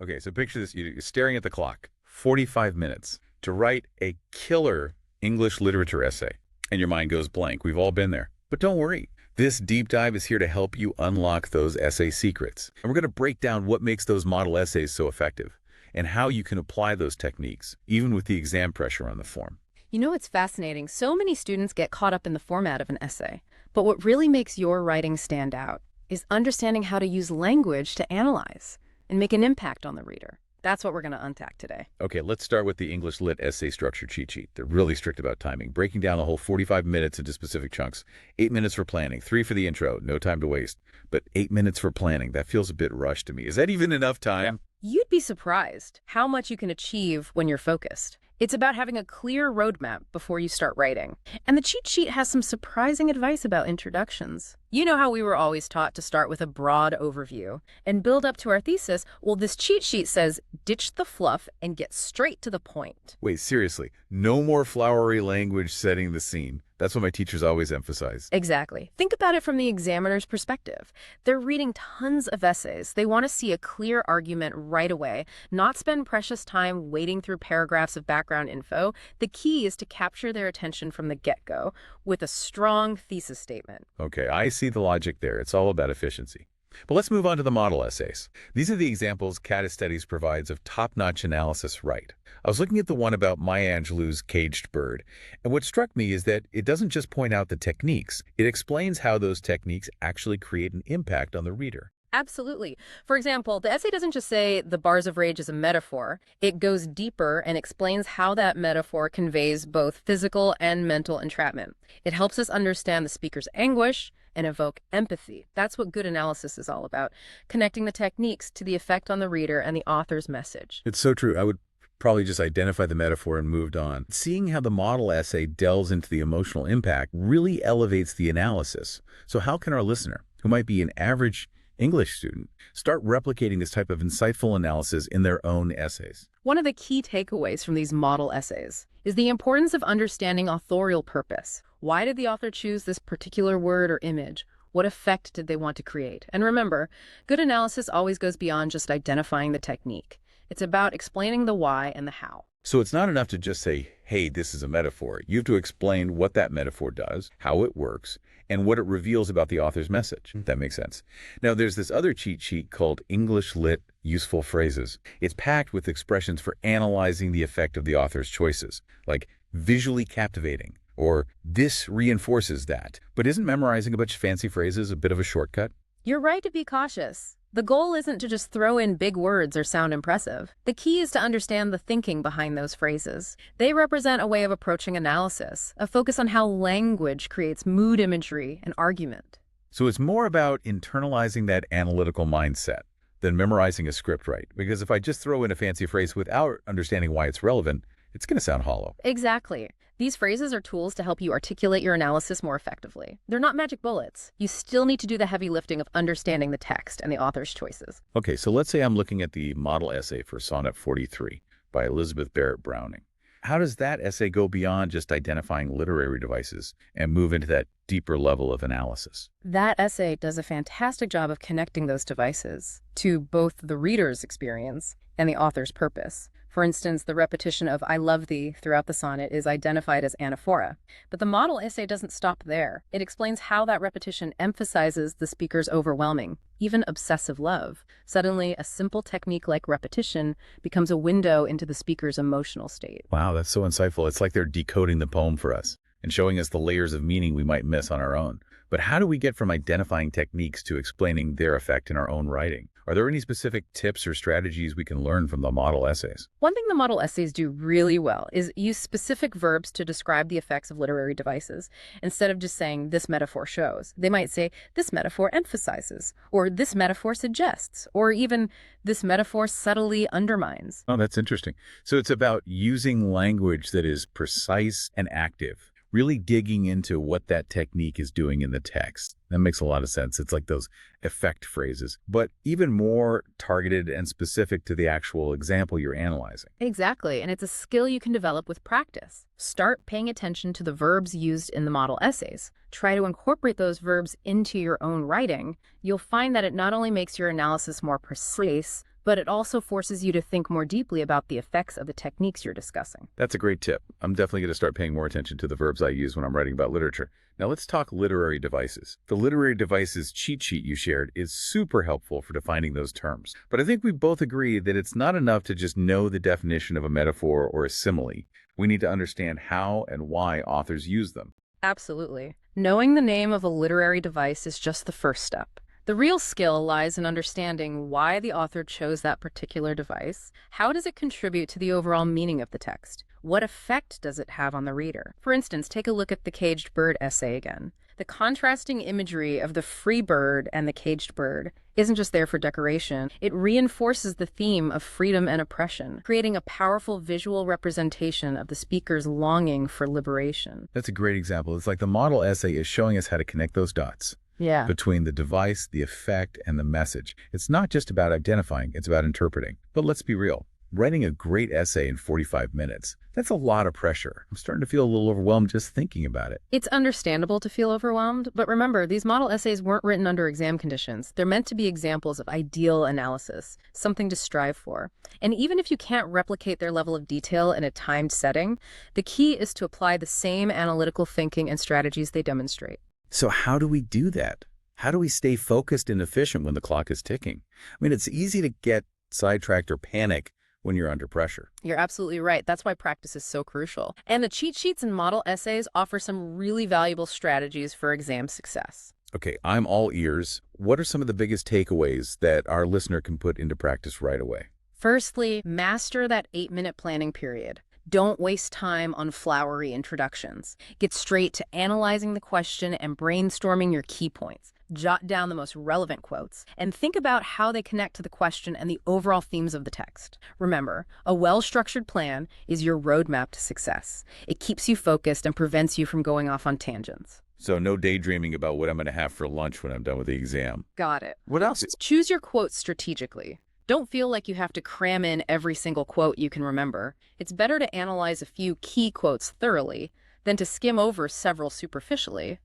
Okay, so picture this. You're staring at the clock, 45 minutes to write a killer English literature essay, and your mind goes blank. We've all been there. But don't worry. This deep dive is here to help you unlock those essay secrets. And we're going to break down what makes those model essays so effective and how you can apply those techniques, even with the exam pressure on the form. You know, it's fascinating. So many students get caught up in the format of an essay. But what really makes your writing stand out is understanding how to use language to analyze and make an impact on the reader. That's what we're going to unpack today. Okay, let's start with the English Lit essay structure cheat sheet. They're really strict about timing, breaking down the whole 45 minutes into specific chunks. 8 minutes for planning, 3 for the intro, no time to waste. But 8 minutes for planning, that feels a bit rushed to me. Is that even enough time? You'd be surprised how much you can achieve when you're focused. It's about having a clear roadmap before you start writing. And the cheat sheet has some surprising advice about introductions. You know how we were always taught to start with a broad overview and build up to our thesis? Well, this cheat sheet says ditch the fluff and get straight to the point. Wait, seriously, no more flowery language setting the scene. That's what my teachers always emphasize. Exactly. Think about it from the examiner's perspective. They're reading tons of essays. They want to see a clear argument right away, not spend precious time wading through paragraphs of background info. The key is to capture their attention from the get-go with a strong thesis statement. Okay, I see the logic there. It's all about efficiency. But let's move on to the model essays. These are the examples CathayStudies provides of top-notch analysis right. I was looking at the one about Maya Angelou's caged bird, and what struck me is that it doesn't just point out the techniques, it explains how those techniques actually create an impact on the reader. Absolutely. For example, the essay doesn't just say the bars of rage is a metaphor. It goes deeper and explains how that metaphor conveys both physical and mental entrapment. It helps us understand the speaker's anguish and evoke empathy. That's what good analysis is all about, connecting the techniques to the effect on the reader and the author's message. It's so true. I would probably just identify the metaphor and moved on. Seeing how the model essay delves into the emotional impact really elevates the analysis. So how can our listener, who might be an average English student, start replicating this type of insightful analysis in their own essays? One of the key takeaways from these model essays is the importance of understanding authorial purpose. Why did the author choose this particular word or image? What effect did they want to create? And remember, good analysis always goes beyond just identifying the technique. It's about explaining the why and the how. So it's not enough to just say, hey, this is a metaphor. You have to explain what that metaphor does, how it works, and what it reveals about the author's message. That makes sense. Now, there's this other cheat sheet called English Lit Useful Phrases. It's packed with expressions for analyzing the effect of the author's choices, like visually captivating, or this reinforces that. But isn't memorizing a bunch of fancy phrases a bit of a shortcut? You're right to be cautious. The goal isn't to just throw in big words or sound impressive. The key is to understand the thinking behind those phrases. They represent a way of approaching analysis, a focus on how language creates mood imagery and argument. So it's more about internalizing that analytical mindset than memorizing a script right. Because if I just throw in a fancy phrase without understanding why it's relevant, it's going to sound hollow. Exactly. These phrases are tools to help you articulate your analysis more effectively. They're not magic bullets. You still need to do the heavy lifting of understanding the text and the author's choices. Okay, so let's say I'm looking at the model essay for Sonnet 43 by Elizabeth Barrett Browning. How does that essay go beyond just identifying literary devices and move into that deeper level of analysis? That essay does a fantastic job of connecting those devices to both the reader's experience and the author's purpose. For instance, the repetition of "I love thee" throughout the sonnet is identified as anaphora. But the model essay doesn't stop there. It explains how that repetition emphasizes the speaker's overwhelming, even obsessive love. Suddenly, a simple technique like repetition becomes a window into the speaker's emotional state. Wow, that's so insightful. It's like they're decoding the poem for us and showing us the layers of meaning we might miss on our own. But how do we get from identifying techniques to explaining their effect in our own writing? Are there any specific tips or strategies we can learn from the model essays? One thing the model essays do really well is use specific verbs to describe the effects of literary devices. Instead of just saying, "this metaphor shows," they might say, "this metaphor emphasizes," or "this metaphor suggests," or even "this metaphor subtly undermines." Oh, that's interesting. So it's about using language that is precise and active, really digging into what that technique is doing in the text. That makes a lot of sense. It's like those effect phrases, but even more targeted and specific to the actual example you're analyzing. Exactly, and it's a skill you can develop with practice. Start paying attention to the verbs used in the model essays. Try to incorporate those verbs into your own writing. You'll find that it not only makes your analysis more precise, but it also forces you to think more deeply about the effects of the techniques you're discussing. That's a great tip. I'm definitely going to start paying more attention to the verbs I use when I'm writing about literature. Now let's talk literary devices. The literary devices cheat sheet you shared is super helpful for defining those terms. But I think we both agree that it's not enough to just know the definition of a metaphor or a simile. We need to understand how and why authors use them. Absolutely. Knowing the name of a literary device is just the first step. The real skill lies in understanding why the author chose that particular device. How does it contribute to the overall meaning of the text? What effect does it have on the reader? For instance, take a look at the caged bird essay again. The contrasting imagery of the free bird and the caged bird isn't just there for decoration. It reinforces the theme of freedom and oppression, creating a powerful visual representation of the speaker's longing for liberation. That's a great example. It's like the model essay is showing us how to connect those dots. Yeah. Between the device, the effect, and the message. It's not just about identifying, it's about interpreting. But let's be real. Writing a great essay in 45 minutes, that's a lot of pressure. I'm starting to feel a little overwhelmed just thinking about it. It's understandable to feel overwhelmed, but remember, these model essays weren't written under exam conditions. They're meant to be examples of ideal analysis, something to strive for. And even if you can't replicate their level of detail in a timed setting, the key is to apply the same analytical thinking and strategies they demonstrate. So how do we do that? How do we stay focused and efficient when the clock is ticking? I mean, it's easy to get sidetracked or panic when you're under pressure. You're absolutely right. That's why practice is so crucial. And the cheat sheets and model essays offer some really valuable strategies for exam success. Okay, I'm all ears. What are some of the biggest takeaways that our listener can put into practice right away? Firstly, master that 8-minute planning period. Don't waste time on flowery introductions. Get straight to analyzing the question and brainstorming your key points. Jot down the most relevant quotes and think about how they connect to the question and the overall themes of the text. Remember, a well-structured plan is your roadmap to success. It keeps you focused and prevents you from going off on tangents. So no daydreaming about what I'm going to have for lunch when I'm done with the exam. Got it. What else? Choose your quotes strategically. Don't feel like you have to cram in every single quote you can remember. It's better to analyze a few key quotes thoroughly than to skim over several superficially.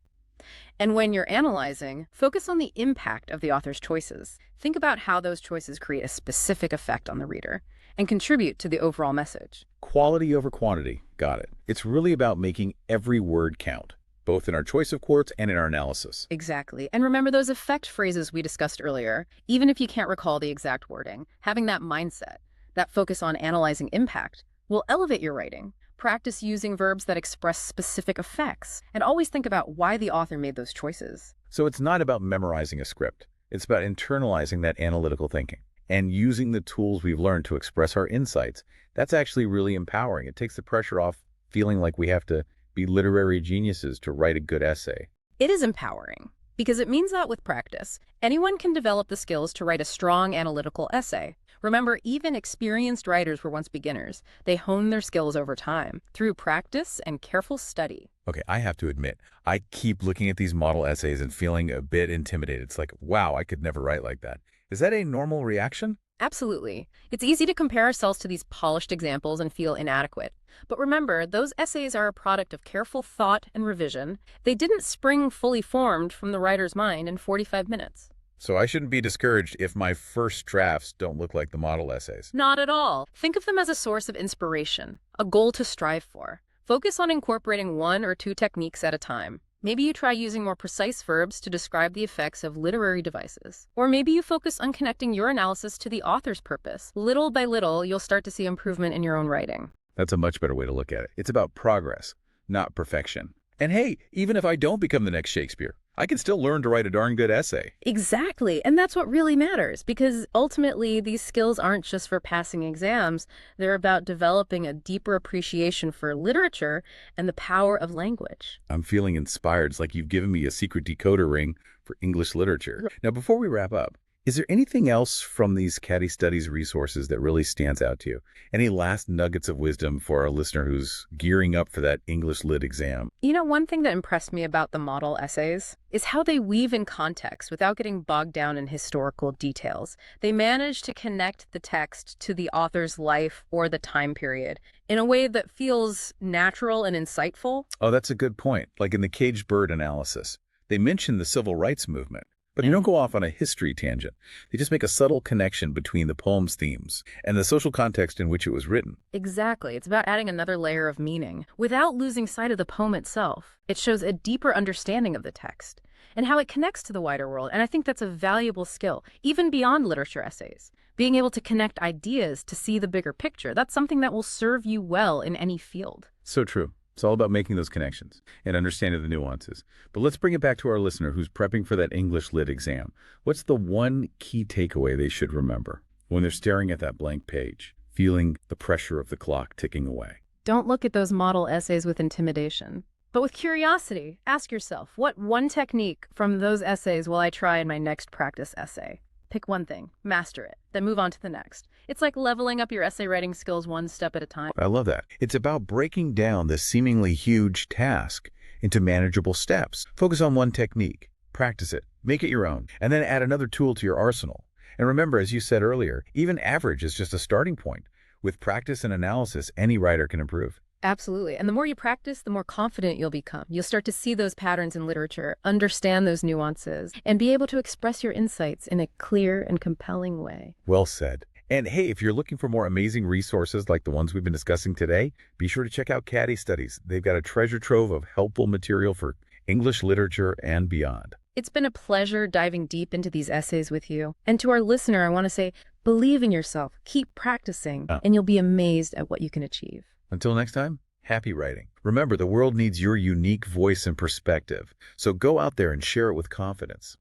And when you're analyzing, focus on the impact of the author's choices. Think about how those choices create a specific effect on the reader and contribute to the overall message. Quality over quantity. Got it. It's really about making every word count, both in our choice of quotes and in our analysis. Exactly. And remember those effect phrases we discussed earlier. Even if you can't recall the exact wording, having that mindset, that focus on analyzing impact, will elevate your writing. Practice using verbs that express specific effects, and always think about why the author made those choices. So it's not about memorizing a script. It's about internalizing that analytical thinking and using the tools we've learned to express our insights. That's actually really empowering. It takes the pressure off feeling like we have to be literary geniuses to write a good essay. It is empowering because it means that with practice, anyone can develop the skills to write a strong analytical essay. Remember, even experienced writers were once beginners. They honed their skills over time through practice and careful study. Okay, I have to admit, I keep looking at these model essays and feeling a bit intimidated. It's like, wow, I could never write like that. Is that a normal reaction? Absolutely. It's easy to compare ourselves to these polished examples and feel inadequate. But remember, those essays are a product of careful thought and revision. They didn't spring fully formed from the writer's mind in 45 minutes. So I shouldn't be discouraged if my first drafts don't look like the model essays. Not at all. Think of them as a source of inspiration, a goal to strive for. Focus on incorporating 1 or 2 techniques at a time. Maybe you try using more precise verbs to describe the effects of literary devices. Or maybe you focus on connecting your analysis to the author's purpose. Little by little, you'll start to see improvement in your own writing. That's a much better way to look at it. It's about progress, not perfection. And hey, even if I don't become the next Shakespeare, I can still learn to write a darn good essay. Exactly. And that's what really matters, because ultimately these skills aren't just for passing exams. They're about developing a deeper appreciation for literature and the power of language. I'm feeling inspired. It's like you've given me a secret decoder ring for English literature. Now, before we wrap up, is there anything else from these CathayStudies resources that really stands out to you? Any last nuggets of wisdom for our listener who's gearing up for that English Lit exam? You know, one thing that impressed me about the model essays is how they weave in context without getting bogged down in historical details. They manage to connect the text to the author's life or the time period in a way that feels natural and insightful. Oh, that's a good point. Like in the caged bird analysis, they mention the civil rights movement, But you don't go off on a history tangent. They just make a subtle connection between the poem's themes and the social context in which it was written. Exactly. It's about adding another layer of meaning without losing sight of the poem itself. It shows a deeper understanding of the text and how it connects to the wider world. And I think that's a valuable skill, even beyond literature essays. Being able to connect ideas to see the bigger picture, that's something that will serve you well in any field. So true. It's all about making those connections and understanding the nuances. But let's bring it back to our listener who's prepping for that English Lit exam. What's the one key takeaway they should remember when they're staring at that blank page, feeling the pressure of the clock ticking away? Don't look at those model essays with intimidation, but with curiosity. Ask yourself, what one technique from those essays will I try in my next practice essay? Pick one thing, master it, then move on to the next. It's like leveling up your essay writing skills one step at a time. I love that. It's about breaking down this seemingly huge task into manageable steps. Focus on one technique, practice it, make it your own, and then add another tool to your arsenal. And remember, as you said earlier, even average is just a starting point. With practice and analysis, any writer can improve. Absolutely. And the more you practice, the more confident you'll become. You'll start to see those patterns in literature, understand those nuances, and be able to express your insights in a clear and compelling way. Well said. And hey, if you're looking for more amazing resources like the ones we've been discussing today, be sure to check out CathayStudies. They've got a treasure trove of helpful material for English literature and beyond. It's been a pleasure diving deep into these essays with you. And to our listener, I want to say, believe in yourself, keep practicing, and you'll be amazed at what you can achieve. Until next time, happy writing. Remember, the world needs your unique voice and perspective, so go out there and share it with confidence.